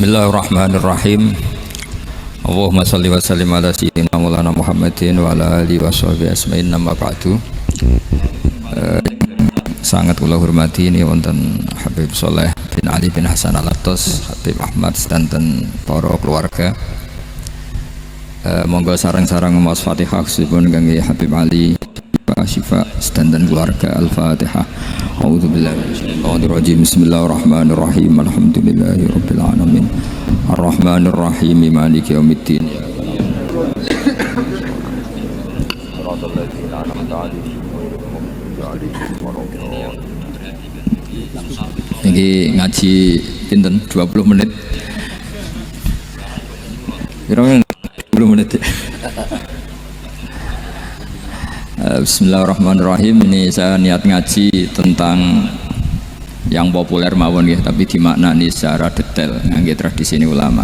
Bismillahirrahmanirrahim. Allahumma shalli wa sallim ala sayyidina maulana Muhammadin wa ala alihi wa sahbihi asma'in nama ba'du. Sangat kula hormati ini wonten Habib Soleh bin Ali bin Hasan Al-Attas, Habib Ahmad dan para keluarga. Monggo sareng-sareng maos Fatihah khususipun kangge Habib Ali Syifa dan keluarga. Al-Fatihah. A'udzubillahi minasyaitonir rajim. Bismillahirrahmanirrahim. Alhamdulillahirabbil alamin. Arrahmanirrahim. Maliki yaumiddin. Ini ngaji pinten 20 menit. Kira-kira 20 menit ya. Bismillahirrahmanirrahim. Ini saya niat ngaji tentang yang populer mawon ya, tapi dimaknani secara detail ngangge tradisi ini ulama.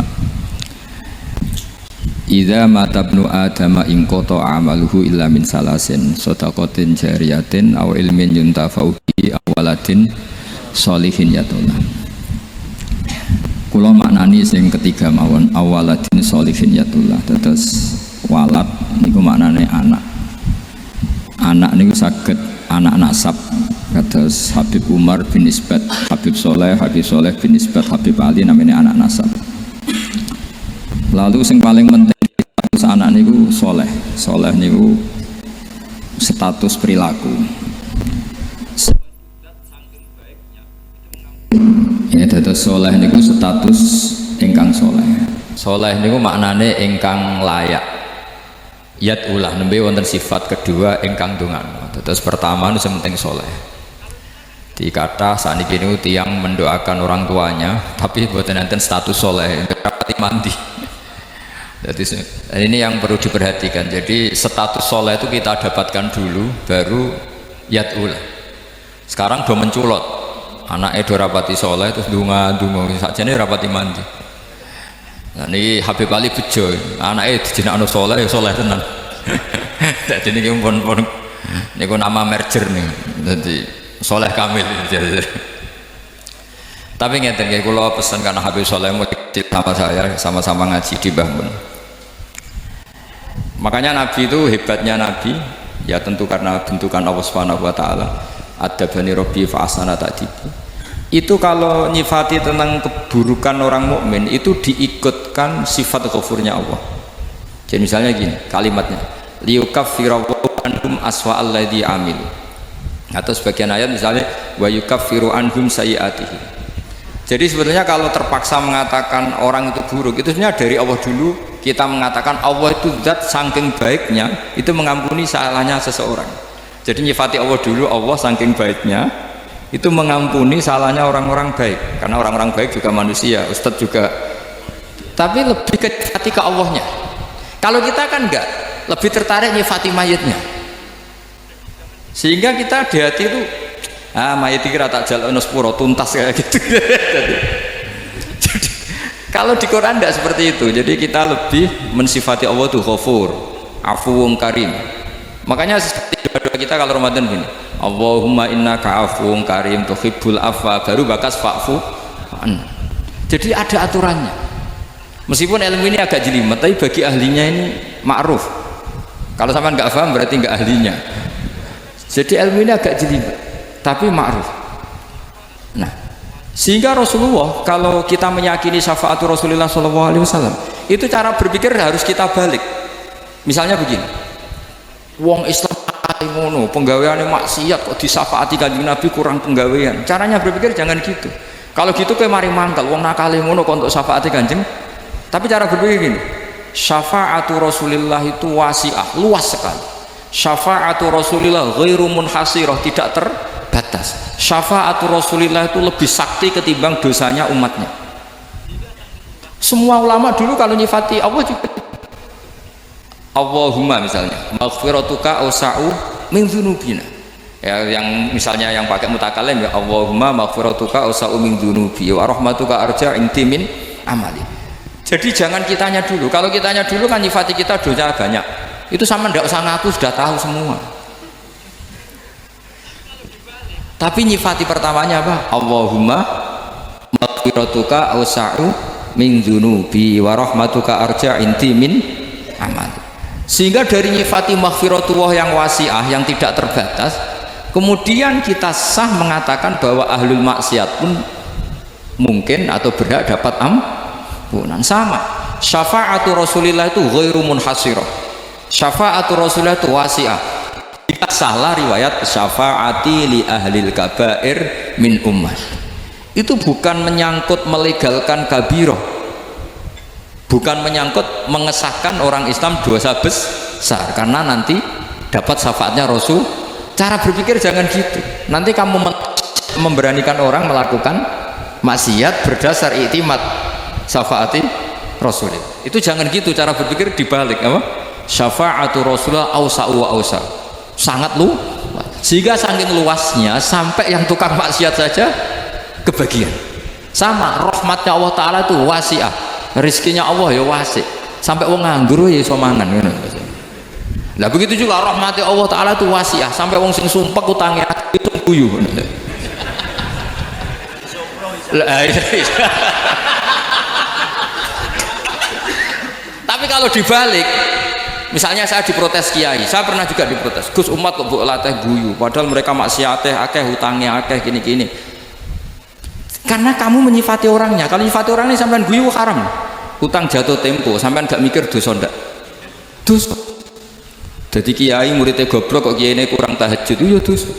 Idza mata ibnu adama in qata amaluhu illa min salasin shadaqatin jariyatin aw ilmin yuntafa'u bihi aw waladin sholihin yatuna. Kula maknani sing ketiga mawon, awaladin sholihin yatullah. Terus walad niku maknane anak. Anak niku saged anak nasab kados Habib Umar bin Isbat, Habib Soleh bin Isbat, Habib Ali namanya anak nasab. Lalu sing paling penting status anak niku soleh. Soleh niku status perilaku. Ya, dados soleh niku status ingkang soleh. Soleh niku maknane ingkang layak. Yat ulah nembe wonten sifat kedua ingkang dongan. Terus pertama nu penting soleh. Dikata saniki niku tiyang mendoakan orang tuanya, tapi boten enten status soleh, rapati mandi. Jadi ini yang perlu diperhatikan. Jadi status soleh itu kita dapatkan dulu, baru yat ulah. Sekarang do menculot, anaknya do rapati soleh terus dunga sakjane rapati mandi. Nah, ini Habib Ali bejo, anaknya dijinakno soleh, soleh tenan. Jadi ini pun nama merger nih, jadi soleh kamil. Tapi ngeten nggih, kula pesan karena Habib Soleh mau sama saya, sama-sama ngaji di Bangun. Makanya Nabi itu hebatnya Nabi, ya tentu karena bentukan Allah Subhanahu Wa Taala. Adabani Robbi fa ahsana ta'dibi. Itu kalau nyifati tentang keburukan orang mukmin itu diikutkan sifat ghafurnya Allah. Jadi misalnya gini kalimatnya, liyukaffiru anhum aswa alladzi amilu. Atau sebagian ayat misalnya wa yukaffiru anhum sayiatihi. Jadi sebetulnya kalau terpaksa mengatakan orang itu buruk, itu sebenarnya dari Allah dulu kita mengatakan Allah itu zat saking baiknya itu mengampuni salahnya seseorang. Jadi nyifati Allah dulu, Allah saking baiknya itu mengampuni salahnya orang-orang baik, karena orang-orang baik juga manusia, Ustadz juga, tapi lebih nyifati ke Allahnya. Kalau kita kan enggak, lebih tertarik nyifati mayitnya, sehingga kita di hati itu mayit kira tak jalan sepuro tuntas kayak gitu. Jadi kalau di Quran enggak seperti itu. Jadi kita lebih mensifati Allah itu Ghafur, Afuwun Karim. Makanya doa kita kalau Ramadan gini, Allahumma innaka afuwun karim tuhibbul afwa, baru bakas fa'fu an. Jadi ada aturannya. Meskipun ilmu ini agak jelimet, tapi bagi ahlinya ini ma'ruf. Kalau sampean nggak paham berarti nggak ahlinya. Jadi ilmu ini agak jelimet, tapi ma'ruf. Nah, sehingga Rasulullah kalau kita meyakini syafaat Rasulullah SAW, itu cara berpikir harus kita balik. Misalnya begini, wong Islam ngono penggaweane maksiat kok disafaati Kanjeng Nabi kurang penggawean. Caranya berpikir jangan gitu. Kalau gitu kayak mari mangkal wong nakale ngono kok untuk syafaati Kanjeng. Tapi cara berpikir gini, syafaatu Rasulillah itu wasi'ah, luas sekali. Syafaatu Rasulillah ghairu munhasirah, tidak terbatas. Syafaatu Rasulillah itu lebih sakti ketimbang dosanya umatnya. Semua ulama dulu kalau nyifati Allah juga Allahumma misalnya maghfiratuka ausa'u min dzunubina. Ya, yang misalnya yang pakai mutakalim ya Allahumma maghfiratuka ausa'u min dzunubi wa rahmatuka arja inti min amali. Jadi jangan kitanya dulu. Kalau kitanya dulu kan nyifati kita dosa banyak. Itu sama ndak usah ngaku, sudah tahu semua. Tapi nyifati pertamanya apa? Allahumma maghfiratuka ausa'u min dzunubi wa rahmatuka arja inti min amal. Sehingga dari nyifati maghfiratullah yang wasi'ah, yang tidak terbatas, kemudian kita sah mengatakan bahwa ahlul maksiat pun mungkin atau berhak dapat ampunan. Sama syafaatu Rasulillah itu ghairu munhasirah, syafaatu Rasulillah itu wasi'ah. Jika salah riwayat syafaati li ahlil kabair min ummah, itu bukan menyangkut melegalkan kabirah, bukan menyangkut mengesahkan orang Islam dosa besar, karena nanti dapat syafaatnya Rasul. Cara berpikir jangan gitu, nanti kamu memberanikan orang melakukan maksiat berdasar iktimat syafaati Rasul. Itu jangan gitu cara berpikir, dibalik apa? Syafaatu Rasulullah ausa'u wa ausa', sangat luas, sehingga saking luasnya sampai yang tukang maksiat saja kebagian. Sama rahmatnya Allah Ta'ala itu wasi'ah, rizkinya Allah ya wasi', sampai wong nganggur ya iso mangan. Nah begitu juga rahmatnya Allah Ta'ala itu wasi'ah, sampai wong sing sumpek utangnya itu guyu. Tapi kalau dibalik, misalnya saya diprotes kiai, saya pernah juga diprotes, Gus umat kok mbok latih guyu padahal mereka maksiate akeh, hutangnya akeh, gini-gini. Karena kamu menyifati orangnya. Kalau menyifati orangnya sampean guyu haram. Hutang jatuh tempo, sampean gak mikir dosa ndak? Dosa. Jadi kiai muridnya goblok kok kiai kurang tahajud, ya dosa.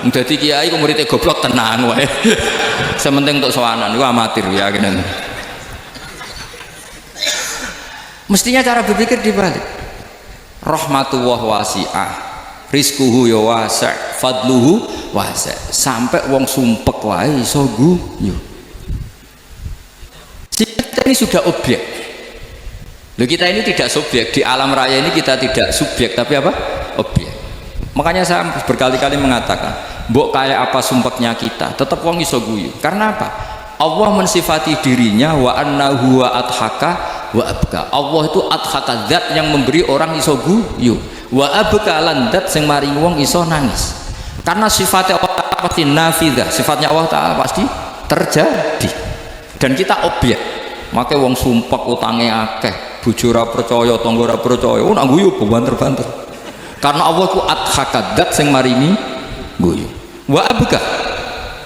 Jadi kiai kok muridnya goblok tenang wae. Sementing untuk sowanan, itu amatir ya gini. Mestinya cara berpikir dibalik. Rahmatullah wasi'ah, rizkuhu ya wasi', fadluhu wasi', sampai wong sumpek wae iso guyu. Kita ini sudah objek. Loh, kita ini tidak subjek di alam raya ini, kita tidak subjek tapi apa? Objek. Makanya saya berkali-kali mengatakan, mbok kayak apa sumpeknya kita, tetap wong iso guyu. Karena apa? Allah mensifati dirinya wa annahu wa adhaka wa abka. Allah itu adhaka, zat yang memberi orang iso guyu, wa abka lan zat sing maringi wong iso nangis. Karena sifatnya Allah Ta'ala pasti nafidah, sifatnya Allah Ta'ala pasti terjadi, dan kita objek. Makanya wong sumpek utangnya akeh, bojo ora percaya, tangga ora percaya, nak guyu banter-banter. Karena Allah itu adhaka, zat sing maringi guyu. Wa abka,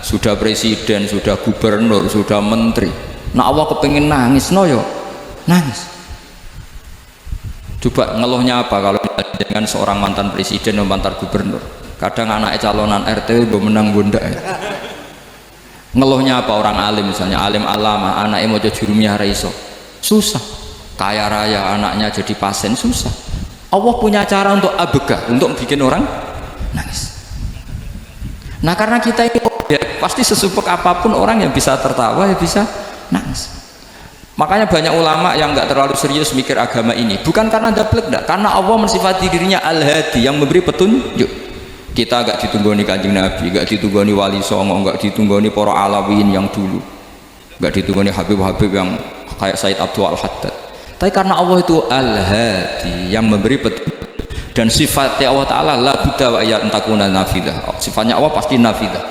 sudah presiden, sudah gubernur, sudah menteri, nah Allah kepengin nangis, no yo nangis. Coba ngeluhnya apa kalau dengan seorang mantan presiden atau mantan gubernur? Kadang anaknya calonan RT udah menang bunda. Ngeluhnya apa orang alim, misalnya alim alama, anaknya mau jadi jurumiyah raiso, susah. Kaya raya anaknya jadi pasien, susah. Allah punya cara untuk abega, untuk bikin orang nangis. Nah karena kita ini objek, pasti sesumpek apapun orang yang bisa tertawa ya bisa nangis. Makanya banyak ulama yang nggak terlalu serius mikir agama ini, bukan karena daplek, enggak, karena Allah mensifati dirinya Al-Hadi, yang memberi petunjuk. Kita gak ditunggoni Kanjeng Nabi, gak ditunggoni Wali Songo, gak ditunggoni para alawin yang dulu, gak ditunggoni Habib-Habib yang kayak Said Abdul Al-Haddad. Tapi karena Allah itu Al-Hadi, yang memberi petunjuk, dan sifatnya Allah Ta'ala la budda wa ya entakuna nafidah, sifatnya Allah pasti nafidah.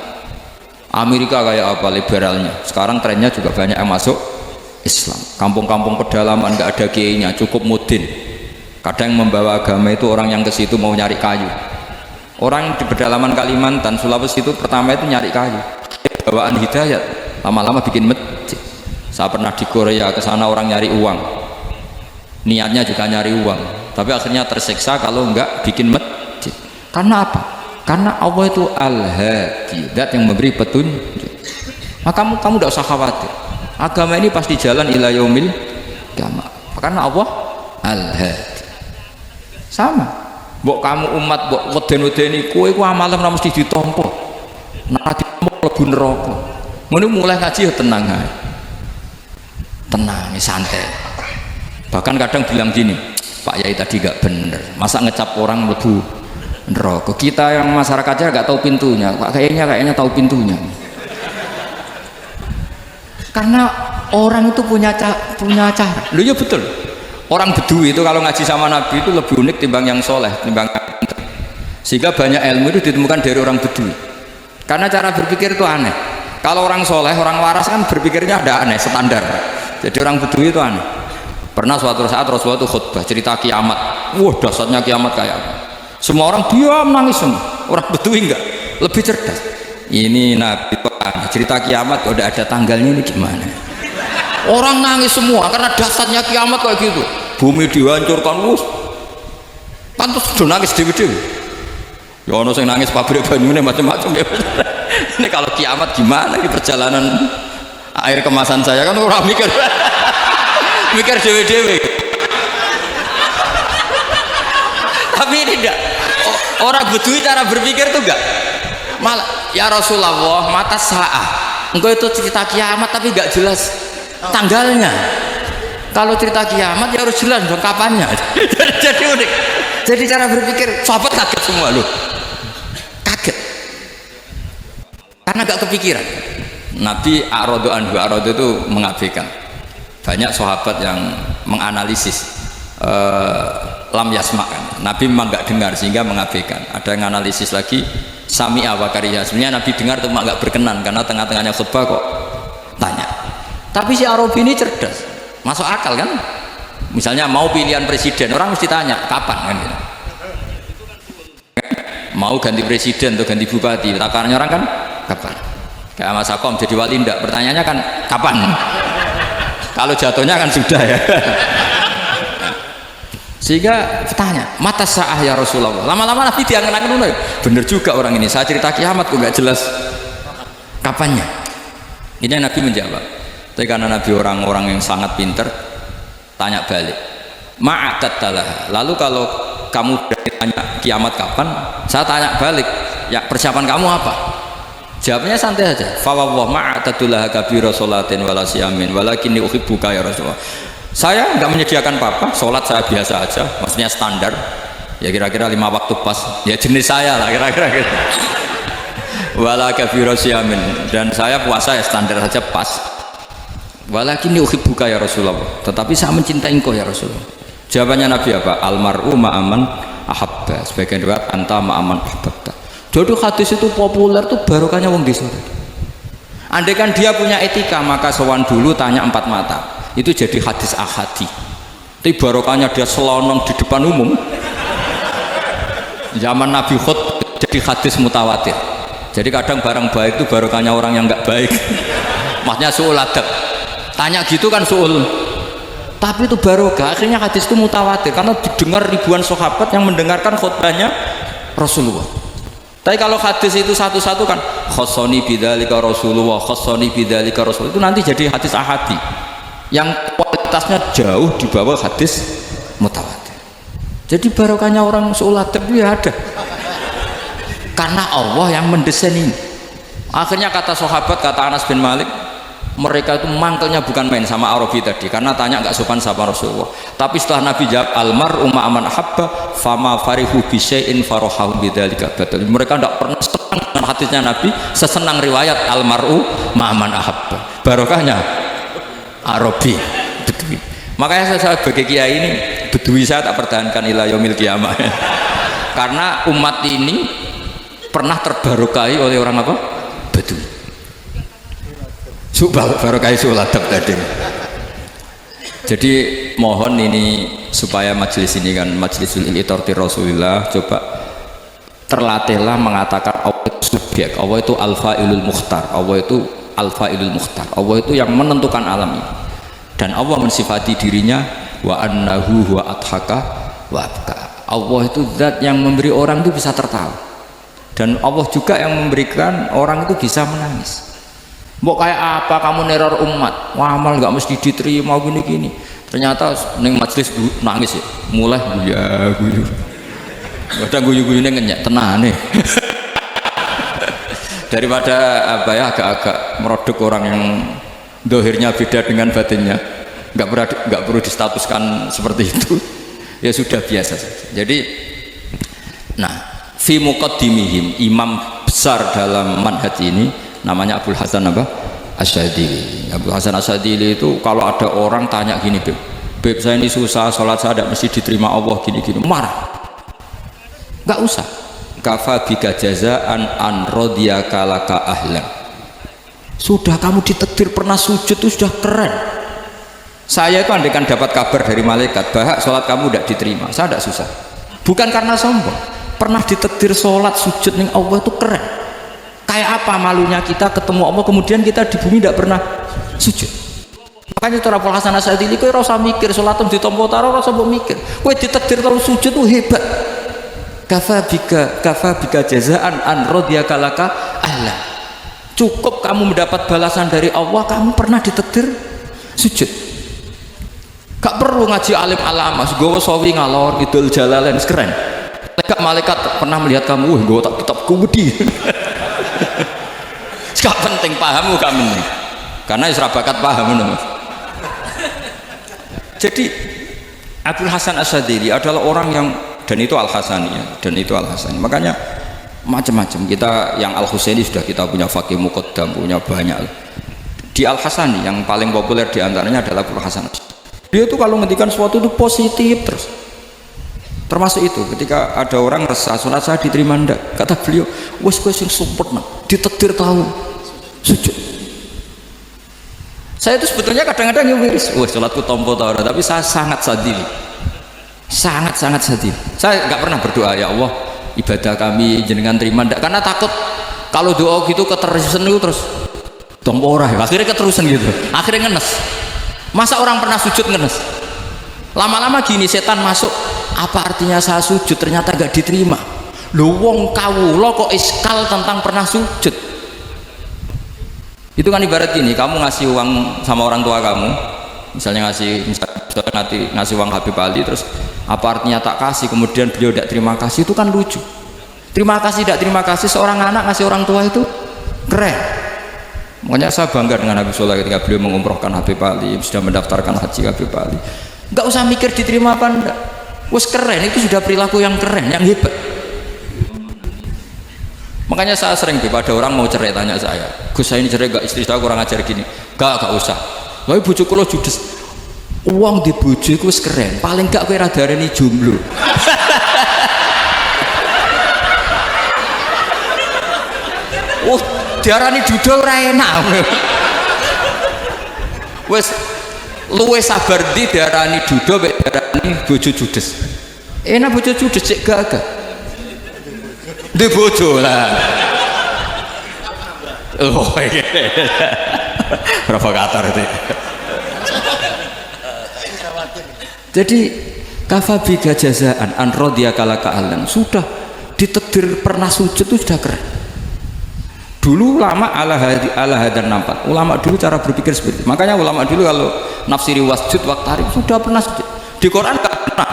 Amerika kayak apa liberalnya, sekarang trennya juga banyak yang masuk Islam. Kampung-kampung pedalaman gak ada kiainya, cukup mudin. Kadang yang membawa agama itu orang yang ke situ mau nyari kayu. Orang di pedalaman Kalimantan, Sulawesi itu pertama itu nyari kayu, bawaan hidayat, lama-lama bikin masjid. Saya pernah di Korea, ke sana orang nyari uang, niatnya juga nyari uang, tapi akhirnya tersiksa kalau enggak bikin masjid. Karena apa? Karena Allah itu Al-Hadi, zat yang memberi petunjuk. Maka kamu tidak usah khawatir, agama ini pasti jalan ila yaumil qiyamah, karena Allah Al-Hadi. Sama. Mbok kamu umat mbok weden-wedeni kowe ku amalan ora mesti ditampa. Nek ditampa mlebu neraka. Ngono mulai ngaji ya tenang ae. Tenang, santai. Bahkan kadang bilang gini, Pak Yai tadi gak bener. Masa ngecap orang mlebu neraka? Kita yang masyarakatnya gak tahu pintunya. Pak kayaknya tahu pintunya. Karena orang itu punya cara. Loh ya betul. Orang Bedui itu kalau ngaji sama Nabi itu lebih unik timbang yang soleh, timbang sehingga banyak ilmu itu ditemukan dari orang Bedui. Karena cara berpikir itu aneh. Kalau orang soleh, orang waras kan berpikirnya ada aneh, standar. Jadi orang Bedui itu aneh. Pernah suatu saat Rasulullah itu khutbah cerita kiamat. Wah, dahsyatnya kiamat kayak apa? Semua orang diam nangis semua. Orang Bedui enggak, lebih cerdas. Ini Nabi cerita kiamat udah ada tanggalnya ini gimana? Orang nangis semua karena dahsyatnya kiamat kayak gitu. Bumi dihancurkan, pantas sudah nangis dewi-dewi. Ya ono sing nangis pabrik banyune macam-macam ya. Ini kalau kiamat gimana ini perjalanan air kemasan saya kan orang mikir mikir dewi-dewi. Tapi ini tidak orang Bedui cara berpikir tuh enggak malah ya Rasulullah mata sa'ah engkau itu cerita kiamat tapi enggak jelas tanggalnya. Kalau cerita kiamat ya harus jelas dong kapannya. Jadi unik. Jadi cara berpikir sahabat kaget semua loh, kaget karena gak kepikiran. Nabi A'radu itu mengabaikan. Banyak sahabat yang menganalisis lam yasma kan. Nabi memang gak dengar sehingga mengabaikan. Ada yang analisis lagi sami'a wa kariha. Sebenarnya Nabi dengar itu gak berkenan karena tengah-tengahnya khutbah kok tanya. Tapi si Arabi ini cerdas, masuk akal kan? Misalnya mau pilihan presiden, orang mesti tanya kapan kan gitu. Mau ganti presiden atau ganti bupati, takarannya orang kan kapan? Kayak Mas Akom jadi wali ndak, pertanyaannya kan kapan? Kalau jatuhnya kan sudah ya. Sehingga tanya mata sa'ah ya Rasulullah. Lama-lama Nabi diangkat-angkat, bener juga orang ini, saya cerita kiamat kok nggak jelas kapannya. Ini Nabi menjawab. Tapi karena Nabi orang-orang yang sangat pinter, tanya balik ma'atattalah. Lalu kalau kamu tanya kiamat kapan, saya tanya balik, ya persiapan kamu apa? Jawabnya santai aja. Fa wallah ma'atattalah kabira sholatin wala siyamin walakinni uhibbuka ya Rasulullah. Saya enggak menyediakan apa-apa, sholat saya biasa aja, maksudnya standar. Ya kira-kira 5 waktu pas. Ya jenis saya lah kira-kira gitu. Wala kabira siyamin, dan saya puasa ya standar saja pas. Walakin uhibbuka ya Rasulullah, tetapi saya mencintai engkau ya Rasulullah. Jawabannya Nabi apa? Almar'u ma'aman ahabba. Sebagian riwayat anta ma'aman ahabbta. Jadi hadis itu populer tuh barokahnya wong desa. Andai kan dia punya etika, maka sowan dulu tanya 4 mata. Itu jadi hadis ahadi. Tapi barokahnya dia selonong di depan umum. Zaman Nabi khutbah jadi hadis mutawatir. Jadi kadang barang baik itu barokahnya orang yang enggak baik. Maksudnya suul adab. Tanya gitu kan suul, tapi itu barokah. Akhirnya hadis itu mutawatir karena didengar ribuan sahabat yang mendengarkan khutbahnya Rasulullah. Tapi kalau hadis itu satu-satu kan khossoni bidzalika Rasulullah, khossoni bidzalika Rasulullah, itu nanti jadi hadis ahadi yang kualitasnya jauh di bawah hadis mutawatir. Jadi barokahnya orang suul adab itu ya ada karena Allah yang mendesain ini. Akhirnya kata sahabat, kata Anas bin Malik, mereka itu mangkelnya bukan main sama Arabi tadi karena tanya nggak sopan sama Rasulullah. Tapi setelah Nabi jawab almar'u ma'aman ahabba fama farihu bisyai'in farohahu bidzalika batal. Mereka tidak pernah senang dengan hadisnya Nabi sesenang riwayat almar'u ma'aman ahabba. Barokahnya Arabi Bedui. Makanya saya sebagai kiai ini Bedui saya tak pertahankan ila yaumil qiyamah. Karena umat ini pernah terbarokahi oleh orang apa? Bedui. Barokah suladab tadi. Jadi mohon ini supaya majelis ini kan majlisul itorti Rasulullah, coba terlatihlah mengatakan Allah itu subjek, Allah itu al-fa'ilul mukhtar, Allah itu al-fa'ilul mukhtar, Allah itu yang menentukan alam ini. Dan Allah mensifati dirinya wa annahu wa adhaka wa abka. Allah itu zat yang memberi orang itu bisa tertawa, dan Allah juga yang memberikan orang itu bisa menangis. Mbok kayak apa kamu neror umat, amal nggak mesti diterima gini-gini. Ternyata neng majelis nangis ya, mulai guyu. Kadang guyu-guyune ngenyak tenane. Daripada apa ya agak-agak merodok orang yang dohirnya beda dengan batinnya, nggak perlu distatuskan seperti itu. Ya sudah biasa saja. Jadi, nah, fi muqaddimihim, imam besar dalam manhaj ini namanya Abdul Hasan apa? Asyadili. Abdul Hasan Asyadili itu kalau ada orang tanya gini, Beb saya ini susah, sholat saya tidak mesti diterima Allah gini-gini, marah. Nggak usah. Kafa bika jazaan an radiyaka laka ahlan. Sudah kamu ditakdir pernah sujud itu sudah keren. Saya itu andaikan dapat kabar dari malaikat bahwa sholat kamu tidak diterima, saya tidak susah. Bukan karena sombong, pernah ditetir sholat sujud ning Allah itu keren. Kayak apa malunya kita ketemu Allah kemudian kita di bumi tidak pernah sujud. Makanya cara Abul Hasan Asyadzili kowe ora usah mikir sholatem ditampa taro ora usah mbok mikir. Kowe ditetir terus sujud tuh hebat. Kafa bika jazaan an radiyaka laka Allah. Cukup kamu mendapat balasan dari Allah, kamu pernah ditetir sujud. Gak perlu ngaji alim alama, gue sawi ngalor idul jalalain keren. Malaikat pernah melihat kamu, gue tak kitab gede. Gak penting pahamu kamu, karena isra bakat paham mas. Jadi Abul Hasan Asyadzili adalah orang yang, dan itu Al Hasani ya, dan itu Al Hasani. Makanya macam-macam kita yang Al Husaini sudah kita punya Faqih Muqaddam, punya banyak. Di Al Hasani yang paling populer diantaranya adalah Abul Hasan. Dia tuh kalau ngendikan sesuatu itu positif terus. Termasuk itu ketika ada orang resah sholat saya diterima ndak, kata beliau wes sing sempurna ditetir tahu sujud. Saya itu sebetulnya kadang-kadang ngewiris wes sholatku tompo tahu, tapi saya sangat sadili, sangat sadil. Saya nggak pernah berdoa ya Allah ibadah kami jenengan terima ndak, karena takut kalau doa gitu keterusan itu terus tompo ora, akhirnya keterusan gitu, akhirnya ngenes. Masa orang pernah sujud ngenes? Lama-lama gini setan masuk, apa artinya saya sujud ternyata gak diterima. Lu wong kawula kok iskal tentang pernah sujud. Itu kan ibarat gini, kamu ngasih uang sama orang tua kamu, misalnya ngasih uang Habib Ali, terus apa artinya tak kasih, kemudian beliau tidak terima kasih, itu kan lucu. Terima kasih tidak terima kasih, seorang anak ngasih orang tua itu keren. Makanya saya bangga dengan Habib Soleh ketika beliau mengumrohkan Habib Ali, sudah mendaftarkan haji Habib Ali. Nggak usah mikir diterima apa enggak, wes keren, itu sudah perilaku yang keren, yang hebat. Makanya saya sering ada orang mau cerai tanya saya, Gus saya ini cerai gak, istri saya kurang ajar gini. Gak usah, tapi bojo kula judes. Uang di bojo itu keren, paling gak kowe radarani jomblo. Diarani dudul ora enak. Wes luwe sabar di diarani dudul mek diarani bojo judes. Enak bojo judes cek gagah. Di bojo lah. Oh iki. Provokator itu. Jadi kafabiga jazaan an radiyaka laka alam, sudah ditedir pernah sujud itu sudah keren. Dulu ulama ala hadan nampak, ulama dulu cara berpikir seperti itu. Makanya ulama dulu kalau nafsiri wasjud waqtarib sudah pernah sujud. Di Quran gak pernah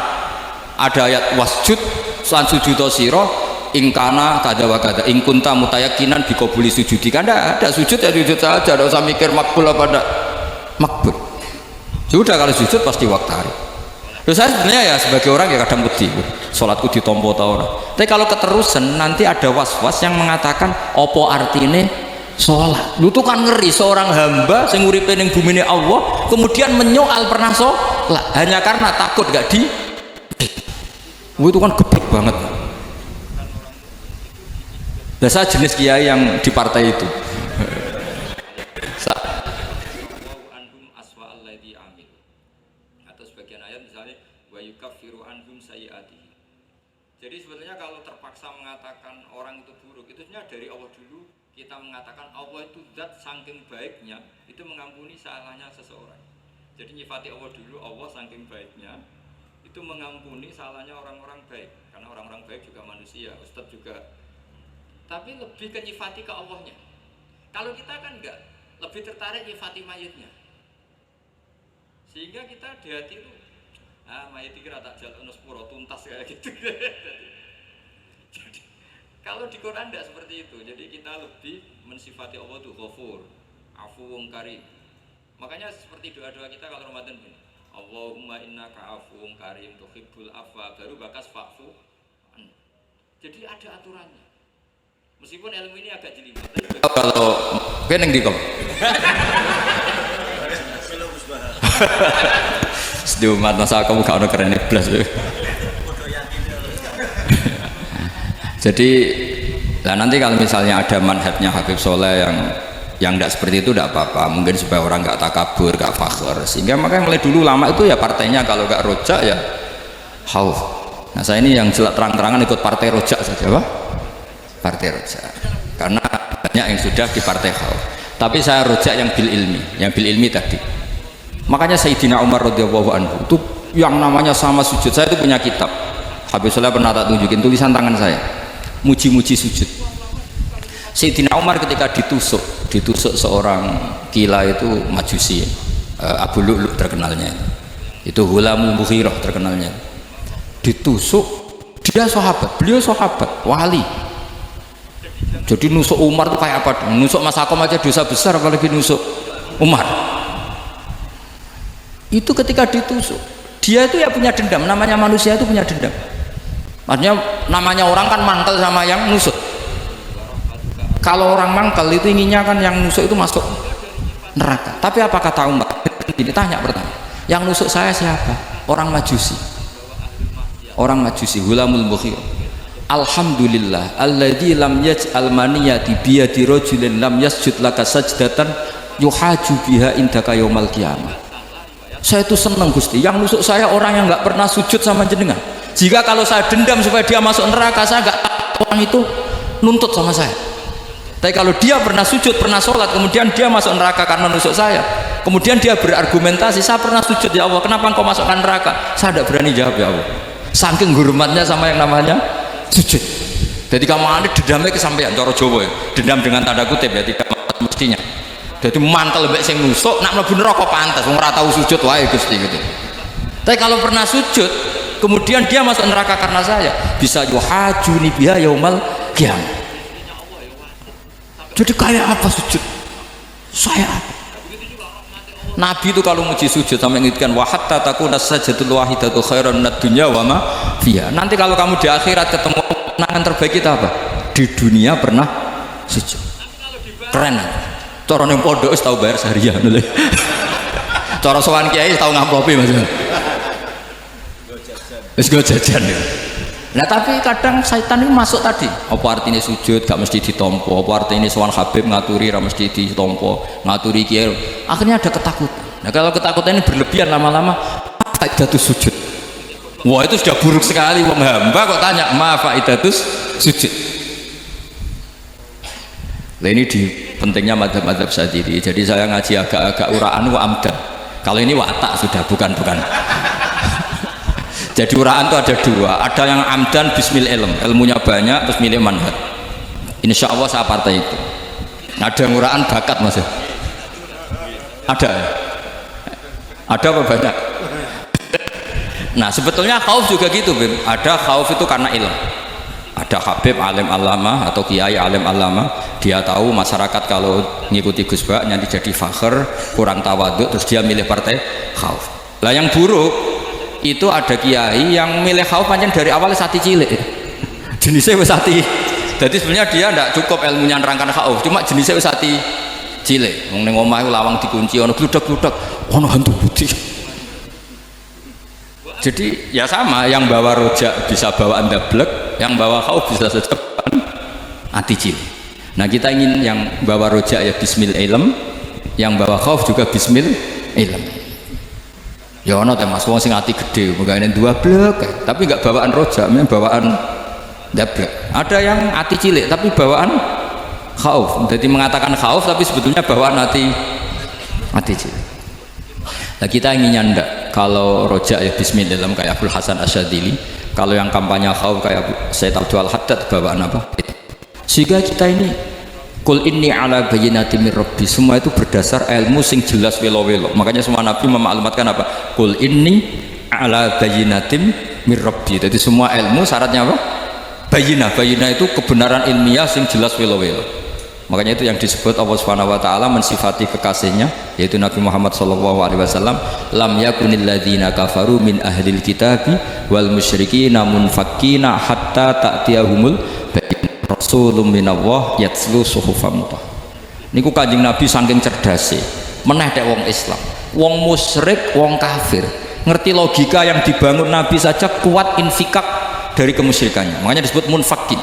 ada ayat wasjud lan sujudo siro ingkana kada wa kada ingkunta mutayakinan bikobuli sujudi, kan ada sujud ya sujud saja, tidak usah mikir makbul apa tidak makbul. Sudah kalau sujud pasti waqtarib. Terus saya sebenarnya ya sebagai orang ya kadang wedi sholatku ditompo ta ora. Tapi kalau keterusan nanti ada was-was yang mengatakan opo artine sholat. Lu tuh kan ngeri seorang hamba sing uripe ning bumine Allah kemudian menyoal pernah sholat hanya karena takut gak di. Itu kan geblek banget. Dan saya jenis kiai yang di partai itu. Jadi sebetulnya kalau terpaksa mengatakan orang itu buruk, itu sebenarnya dari Allah dulu kita mengatakan Allah itu zat saking baiknya itu mengampuni salahnya seseorang. Jadi nyifati Allah dulu, Allah saking baiknya itu mengampuni salahnya orang-orang baik, karena orang-orang baik juga manusia, Ustadz juga. Tapi lebih ke nyifati ke Allahnya. Kalau kita kan enggak, lebih tertarik nyifati mayitnya. Sehingga kita di hati itu mayit kira tak jalan sepuro tuntas kayak gitu. Jadi kalau di Quran tidak seperti itu. Jadi kita lebih mensifati Allah itu Ghafur, Afuwun Karim. Makanya seperti doa-doa kita kalau Ramadan gini, Allahumma innaka afuwun karim tuhibbul afwa, baru bakas fa'fu. Jadi ada aturannya. Meskipun ilmu ini agak jelimet. Kalau keneng di kom. Di umat masa kamu gak ada keren iblis. Jadi lah nanti kalau misalnya ada manhajnya Habib Soleh yang yang tidak seperti itu tidak apa-apa, mungkin supaya orang nggak takabur, nggak fakhr. Sehingga makanya mulai dulu lama itu ya partainya kalau nggak rojak ya khauf. Nah saya ini yang jelas terang-terangan ikut partai rojak saja, Pak. Partai rojak karena banyak yang sudah di partai khauf, tapi saya rojak yang bil ilmi tadi. Makanya Sayyidina Umar radhiyallahu anhu itu yang namanya sama sujud, saya itu punya kitab Habib Soleh pernah tak tunjukin tulisan tangan saya, muji-muji sujud. Sayyidina Umar ketika ditusuk seorang gila itu Majusi, Abu Lu'lu' terkenalnya, itu Ghulamul Mughirah terkenalnya, ditusuk, dia sahabat, beliau sahabat wali. Jadi nusuk Umar itu kayak apa? Nusuk Mas Akom aja dosa besar, apalagi nusuk Umar. Itu ketika ditusuk, dia itu ya punya dendam, namanya manusia itu punya dendam. Artinya namanya orang kan mangkel sama yang nusuk. Kalau orang mangkel itu inginnya kan yang nusuk itu masuk neraka. Tapi apa kata Umar? Ini tanya pertama, yang nusuk saya siapa? Orang Majusi. Orang Majusi, Ghulamul Mughirah. Alhamdulillah alladzi lam yaj'al maniyati biyadi rajulin lam yasjud laka sajdatan yuhaju biha indaka yaumal qiyamah. Saya itu senang Gusti, yang nusuk saya orang yang nggak pernah sujud sama jenengan. Jika kalau saya dendam supaya dia masuk neraka, saya nggak tahu orang itu nuntut sama saya. Tapi kalau dia pernah sujud, pernah sholat, kemudian dia masuk neraka karena nusuk saya, kemudian dia berargumentasi, saya pernah sujud ya Allah, kenapa engkau masukkan neraka? Saya tidak berani jawab ya Allah, saking hormatnya sama yang namanya sujud. Jadi kamu ada dendamnya kesampaian, cara Jawa ya, dendam dengan tanda kutip ya, tidak mestinya. Jadi mantel lebih sing nusuk, nak mlebu neraka pantas, wong ora tau sujud wae Gusti gitu. Tapi kalau pernah sujud, kemudian dia masuk neraka karena saya, bisa yuhajuni biha yaumal qiyamah. Jadi kayak apa sujud? Saya apa? Nabi itu kalau muji sujud sampai mengingatkan wa hatta takuna sajdatul wahidatu khairan minad dunya wa ma fiha. Nanti kalau kamu di akhirat ketemu kenangan terbaik kita apa? Di dunia pernah sujud. Keren. Cara ning pondok wis tau bayar seharian. Cara sowan kiai tau ngamplopi Mas. Wis go jajan ya. Nah tapi kadang syaitan itu masuk tadi, apa artinya sujud gak mesti ditompo, apa artinya sowan Habib ngaturi gak mesti ditompo, ngaturi kiai, akhirnya ada ketakutan. Nah kalau ketakutan ini berlebihan lama-lama, apa itu sujud? Wah itu sudah buruk sekali, wong hamba kok tanya ma faidatus sujud. Nah ini di pentingnya madzhab-madzhab Syadzili. Jadi saya ngaji agak-agak uraan wa amdan. Kalau ini watak sudah bukan. Jadi uraan itu ada dua, ada yang amdan bismil ilm, ilmunya banyak terus milih manhaj. Insya Allah saya partai itu. Ada yang uraan bakat Mas. Ada apa banyak? Nah sebetulnya khauf juga gitu Bim. Ada khauf itu karena ilmu. Ada Habib alim alama atau kiai alim alama, dia tahu masyarakat kalau ngikuti Gus Bak nanti jadi fakhr, kurang tawaduk, terus dia milih partai khauf. Lah yang buruk itu ada kiai yang milih khauf pancen dari awal sati cilik. Jenisnya wis sati. Jadi sebenarnya dia tidak cukup ilmunya nerangkan khauf, cuma jenisnya wis sati cilik. Wong ning omah lawang dikunci ono gludak-gludak, ono hantu putih. Jadi ya sama, yang bawa rojak bisa bawa ndablek, yang bawa khauf bisa saja ati cilik. Nah kita ingin yang bawa rojak ya bismil ilm, yang bawa khauf juga bismil ilm. Ya ono teh Mas wong sing ati gede, menggaene dua blek, tapi enggak bawaan rojak, memang bawaan ndablek. Ada yang ati cilik tapi bawaan khauf. Jadi mengatakan khauf tapi sebetulnya bawaan ati cilik. Nah kita inginnya ndak, kalau rojak ya bismillah kayak Abdul Hasan Asyadzili, kalau yang kampanye khauf kayak Sayyid Abdul Haddad bawaan apa? Sehingga kita ini Qul inni ala bayyinatin mir rabbi, semua itu berdasar ilmu sing jelas welo-welo. Makanya semua nabi memaklumatkan apa? Qul inni ala bayyinatin mir rabbi. Jadi semua ilmu syaratnya apa? Bayyinah. Bayyinah itu kebenaran ilmiah sing jelas welo-welo. Makanya itu yang disebut Allah Subhanahu wa taala mensifati kekasihnya yaitu Nabi Muhammad sallallahu alaihi wasallam, lam yakunil ladzina kafaru min ahlil kitabi wal musyrikina munfakkina hatta ta'tiyahumul Rasulun minallah yatslu suhufam mutahhar. Niku Kanjeng Nabi saking cerdase, meneh tek wong Islam, wong musyrik, wong kafir, ngerti logika yang dibangun Nabi saja kuat infikak dari kemusyrikannya. Makanya disebut munfakin.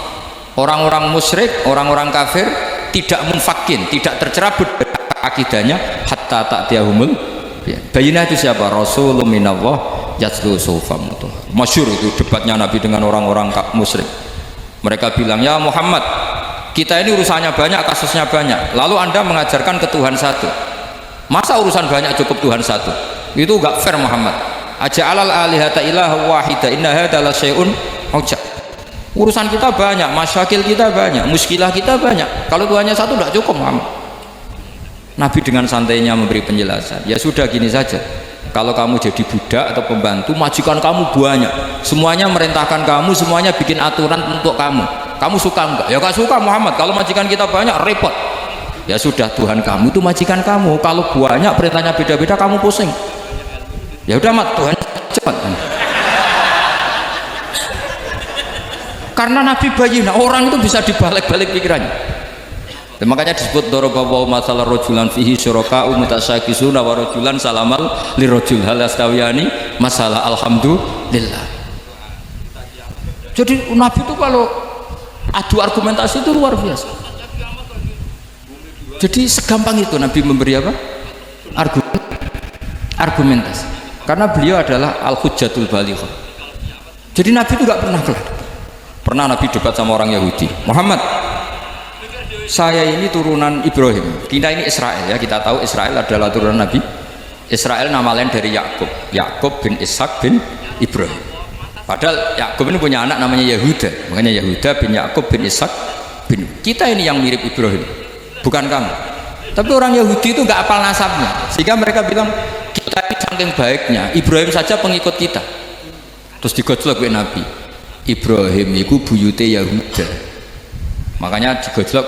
Orang-orang musyrik, orang-orang kafir tidak munfakin, tidak tercerabut akidahnya hatta ta'tiyahumul bayyinah. Itu siapa? Rasulun minallah yatlu suhufan mutahharah. Masyhur itu debatnya Nabi dengan orang-orang musyrik. Mereka bilang, ya Muhammad, kita ini urusannya banyak, kasusnya banyak, lalu anda mengajarkan ke Tuhan satu, masa urusan banyak cukup Tuhan satu? Itu gak fair Muhammad. Aja'alal alihata ilaha wahida inna hadza la syai'un ujab. Urusan kita banyak, masyakil kita banyak, muskilah kita banyak, kalau Tuhannya satu tidak cukup Muhammad. Nabi dengan santainya memberi penjelasan, ya sudah gini saja, kalau kamu jadi budak atau pembantu, majikan kamu banyak, semuanya merintahkan kamu, semuanya bikin aturan untuk kamu, kamu suka enggak? Ya gak suka Muhammad, kalau majikan kita banyak repot. Ya sudah, Tuhan kamu itu majikan kamu, kalau banyak perintahnya beda-beda kamu pusing. Ya udah mat, Tuhan cepat. Karena Nabi bayyinah, orang itu bisa dibalik-balik pikirannya. Dan makanya disebut daraballahu mathalan rajulan fihi syuraka'u mutasyakisuna wa rajulan salamal lirajul hal yastawiyani masalah alhamdulillah. Jadi Nabi itu kalau adu argumentasi itu luar biasa. Jadi segampang itu Nabi memberi apa? Argumentasi. Karena beliau adalah al-hujjatul balighah. Jadi Nabi itu gak pernah kelar. Pernah Nabi debat sama orang Yahudi, Muhammad, saya ini turunan Ibrahim, kita ini Israel ya, kita tahu Israel adalah turunan Nabi Israel, nama lain dari Yakub, Yakub bin Ishak bin Ibrahim. Padahal Yakub ini punya anak namanya Yahuda, makanya Yahuda bin Yakub bin Ishak bin. Kita ini yang mirip Ibrahim, bukan kamu. Tapi orang Yahudi itu nggak apal nasabnya, sehingga mereka bilang kita ini saking baiknya Ibrahim saja pengikut kita. Terus digojlok oleh Nabi, Ibrahim itu buyute Yahuda, makanya digojlok,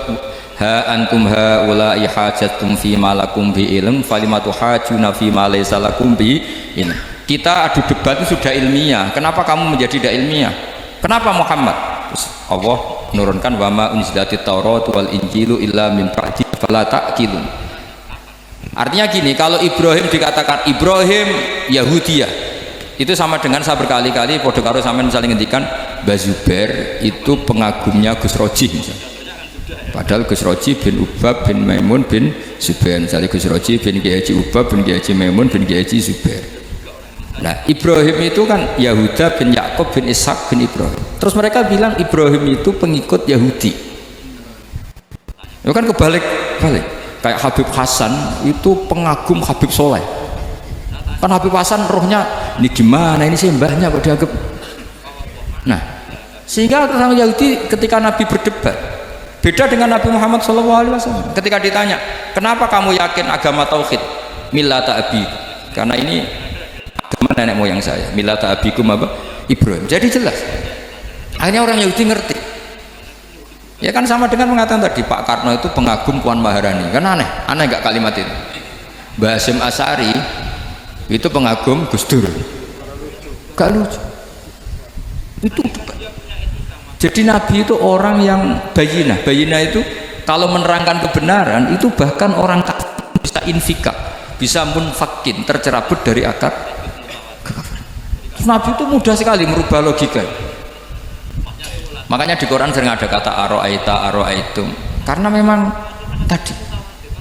ha antum haula'i hajatum fi ma lakum bi ilm falimatu hajuna fi ma laysa lakum bi ilm. Kita adu debat itu sudah ilmiah, kenapa kamu menjadi tidak ilmiah? Kenapa Muhammad? Terus Allah menurunkan wa ma unzilatit taurat wal injilu illa min ba'di fala ta'qilun. Artinya gini, kalau Ibrahim dikatakan Ibrahim Yahudiyah, itu sama dengan saya berkali-kali podo karo sampean saling ngendikan Mbah Zubair itu pengagumnya Gus Roji misalnya. Padahal Gus Roji bin Ubab bin Maimun bin Zubair, misalnya Gus Roji bin Kiai Haji Ubab bin Kiai Haji Maimun bin Kiai Haji Zubair. Nah Ibrahim itu kan Yahuda bin Yakub bin Ishak bin Ibrahim. Terus mereka bilang Ibrahim itu pengikut Yahudi. Itu kan kebalik-balik. Kayak Habib Hasan itu pengagum Habib Soleh. Kan Habib Hasan rohnya ini gimana, ini sih mbahnya kok dianggap. Nah sehingga orang Yahudi ketika Nabi berdebat beda dengan Nabi Muhammad SAW. Ketika ditanya kenapa kamu yakin agama tauhid, millata abi, karena ini agama nenek moyang saya, millata abikum apa? Ibrahim. Jadi jelas akhirnya orang Yahudi ngerti. Ya kan sama dengan mengatakan tadi Pak Karno itu pengagum Puan Maharani, kan aneh gak kalimat itu. Mbah Hasyim Asy'ari itu pengagum Gus Dur, gak lucu itu. Jadi Nabi itu orang yang bayinah itu kalau menerangkan kebenaran itu bahkan orang kafir bisa infikak, bisa munfakin, tercerabut dari akar kekafiran. Nabi itu mudah sekali merubah logika. Makanya di Quran sering ada kata aro'aitum, karena memang tadi.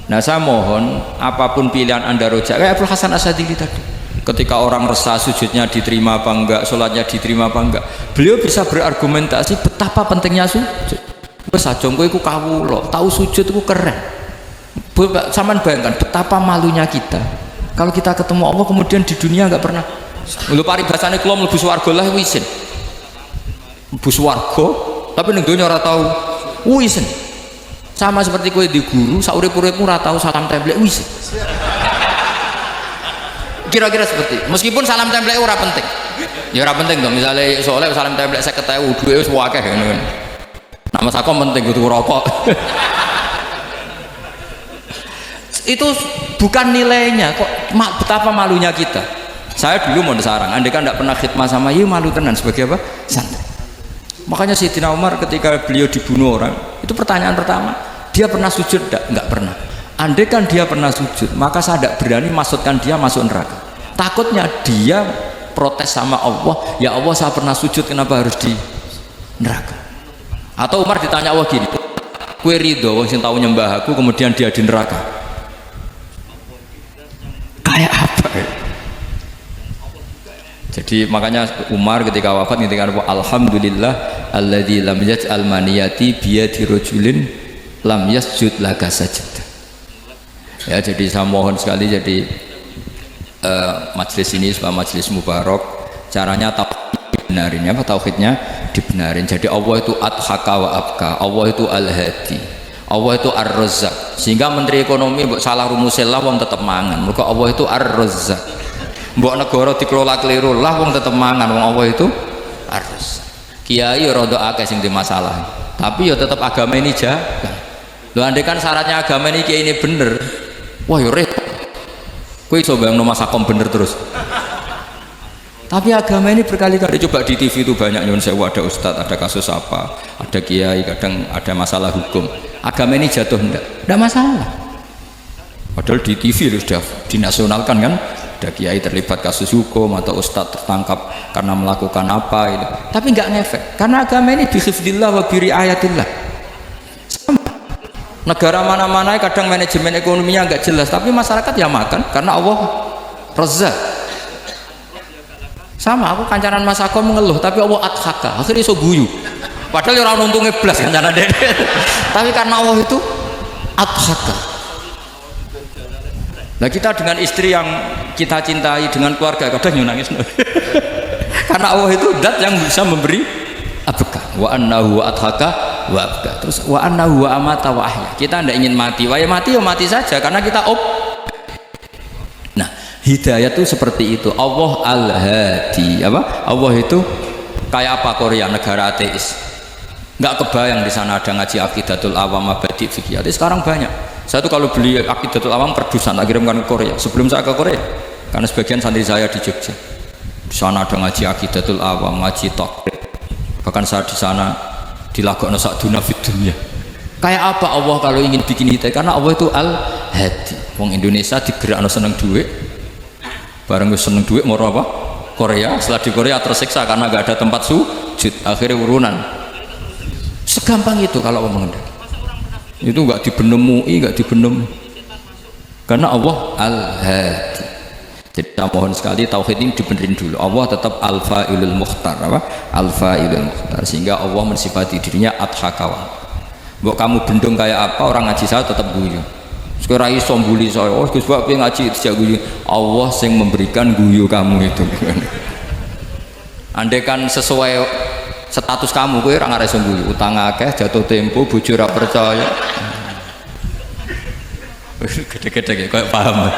Nah saya mohon apapun pilihan anda rojak, kayak Abdul Hasan Asy'adili tadi, ketika orang resah sujudnya diterima apa enggak, sholatnya diterima apa enggak, beliau bisa berargumentasi betapa pentingnya sujud. Wes aja kowe iku kawula, tahu sujud itu keren. Saman bayangkan betapa malunya kita kalau kita ketemu Allah kemudian di dunia enggak pernah. Lho paribasane kula mlebu swarga lah wisin. Mlebu swarga tapi ning donya ora tahu wisin. Sama seperti kowe di guru saurip-uripmu ora tahu salam templek wisin. Kira-kira seperti meskipun salam template ora penting ya ora penting dong, misalnya soalnya salam template 50.000 duwe wis akeh ngono kan, nama sakom penting kudu rokok. Itu bukan nilainya kok, betapa malunya kita. Saya dulu mau sarang, andai kan tidak pernah khidmah sama yuk malu tenan sebagai apa? Santri. Makanya Sayyidina Umar ketika beliau dibunuh orang itu pertanyaan pertama, dia pernah sujud enggak pernah. Andai kan dia pernah sujud, maka saya tidak berani masukkan dia masuk neraka. Takutnya dia protes sama Allah, ya Allah saya pernah sujud, kenapa harus di neraka? Atau Umar ditanya Allah gini, Kue ridho wong sing tau nyembah aku kemudian dia di neraka. Kayak apa? Jadi makanya Umar ketika wafat ketika alhamdulillah alladzi lam yaj'al maniyati biyadi rajulin lam yasjud laka sajdah. Ya, jadi saya mohon sekali jadi majelis ini sebagai majelis mubarak, caranya dibenarin, apa tauhidnya dibenarin. Jadi Allah itu adhaka wa abka, Allah itu al-hadi, Allah itu ar-razzaq. Sehingga menteri ekonomi mbok salah rumusnya lah wong tetep mangan. Mergo Allah itu ar-razzaq. Mbok negara dikelola keliru lah wong tetep mangan, wong Allah itu ar-razzaq. Kiai rada akeh sing di masalah, tapi ya tetap agama ini jaga. Lho andai kan syaratnya agama ini kiai ini bener, wah yo repot. Kowe iso bayangno masakom bener terus. Tapi agama ini berkali-kali coba di TV itu banyak nyuwun sewu, ada ustadz, ada kasus apa, ada kiai, kadang ada masalah hukum. Agama ini jatuh enggak masalah. Padahal di TV itu sudah dinasionalkan kan, ada kiai terlibat kasus hukum atau ustadz tertangkap karena melakukan apa itu. Tapi enggak ngefek karena agama ini bihifdillah wa biriayatillah. Sama. Negara mana-mana kadang manajemen ekonominya enggak jelas, tapi masyarakat ya makan karena Allah Razzaq. Sama, aku kancanan Mas Ako mengeluh tapi Allah adhaka, akhirnya iso guyu. Padahal orang untungnya blas kancanan dede. Tapi karena Allah itu adhaka. Nah kita dengan istri yang kita cintai, dengan keluarga kadang nangis. Karena Allah itu zat yang bisa memberi abka. Wa annahu adhaka wa abka. Terus wa annahu wa amata wa ahya. Kita tidak ingin mati, wah ya mati saja karena kita Nah, hidayah itu seperti itu. Allah al-hadi, apa? Allah itu kayak apa Korea, negara ateis. Nggak kebayang di sana ada ngaji Aqidatul Awam, Mabadi' Fikih. Sekarang banyak. Saya tuh kalau beli Aqidatul Awam perdusan, tak kirimkan ke Korea. Sebelum saya ke Korea, karena sebagian santri saya di Jogja. Di sana ada ngaji Aqidatul Awam, ngaji Takrib. Bahkan saya di sana dilagokno sakduna fid dunya. Kayak apa Allah kalau ingin bikin hidayah? Karena Allah itu al-hadi. Wong Indonesia digerakno seneng duit, bareng wis seneng duit mau apa? Korea. Setelah di Korea tersiksa karena nggak ada tempat sujud, akhirnya urunan. Segampang itu kalau Allah mengendaki. Itu nggak dibenem MUI, nggak dibenem, karena Allah al-hadi. Jadi saya mohon sekali tauhid ini dibenerin dulu. Allah tetap al-fa'ilul mukhtar, apa? Al-fa'ilul mukhtar, sehingga Allah mensifati dirinya adhakawa. Mbok kamu bendung kayak apa, orang ngaji saya tetap guyu. Sekarang iso mbuli saya, oh Gus Bak ngaji tidak guyu. Allah yang memberikan guyu kamu itu. Andai kan sesuai status kamu, kowe ora ngarep guyu. Utang akeh, jatuh tempo, bojo ora percaya. Gede-gede kayak paham.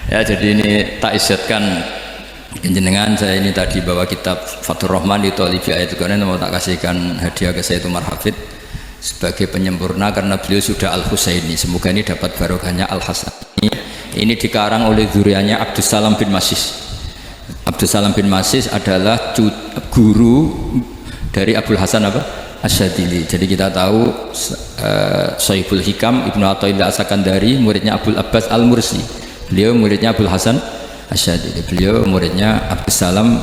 Ya, jadi ini tak isyatkan jenengan saya ini tadi bawa kitab Fathur Rahman di Thalibi Ayat Quran, mau tak kasihkan hadiah ke Sayyid Umar Hafid sebagai penyempurna karena beliau sudah Al-Husaini. Semoga ini dapat barokahnya Al-Hasani. Ini dikarang oleh zurianya Abdus Salam bin Masis. Abdus Salam bin Masis adalah guru dari Abdul Hasan apa? Asyadili. Jadi kita tahu Syaiful Hikam Ibnu Athaillah As-Sakandari muridnya Abdul Abbas Al-Mursi. Beliau muridnya Abdul Hasan Asyadili. Beliau muridnya Abdus Salam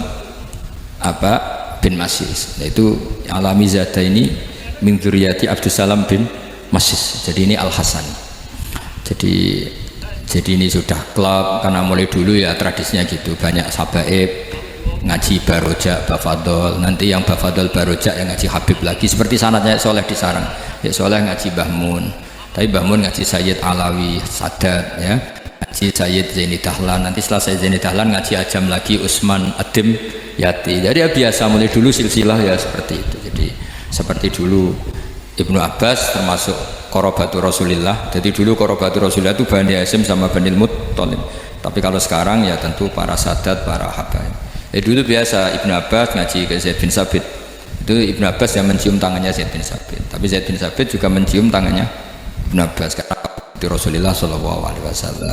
bin Masis. Yaitu alami zada ini min dzurriyyati Abdus Salam bin Masis. Jadi ini Al-Hasan. Jadi ini sudah klub karena mulai dulu ya tradisinya gitu, banyak sabaib ngaji barojak bafadol, nanti yang bafadol barojak yang ngaji Habib lagi, seperti sanadnya Soleh di Sarang. Ya Soleh ngaji Bahmun, tapi Bahmun ngaji Sayyid Alawi Sadat, ya ngaji Sayyid Zaini Dahlan, nanti setelah Sayyid Zaini Dahlan ngaji Ajam lagi Usman Adim Yati. Jadi ya biasa mulai dulu silsilah ya seperti itu. Jadi seperti dulu Ibnu Abbas termasuk Qorobatul Rasulillah. Jadi dulu Qorobatul Rasulillah itu Bani Hasyim sama Bani Muttalib. Tapi kalau sekarang ya tentu para sadat, para habaib. Dulu biasa Ibnu Abbas ngaji ke Zaid bin Sabit. Itu Ibnu Abbas yang mencium tangannya Zaid bin Sabit. Tapi Zaid bin Sabit juga mencium tangannya Ibnu Abbas karena Rasulullah SAW.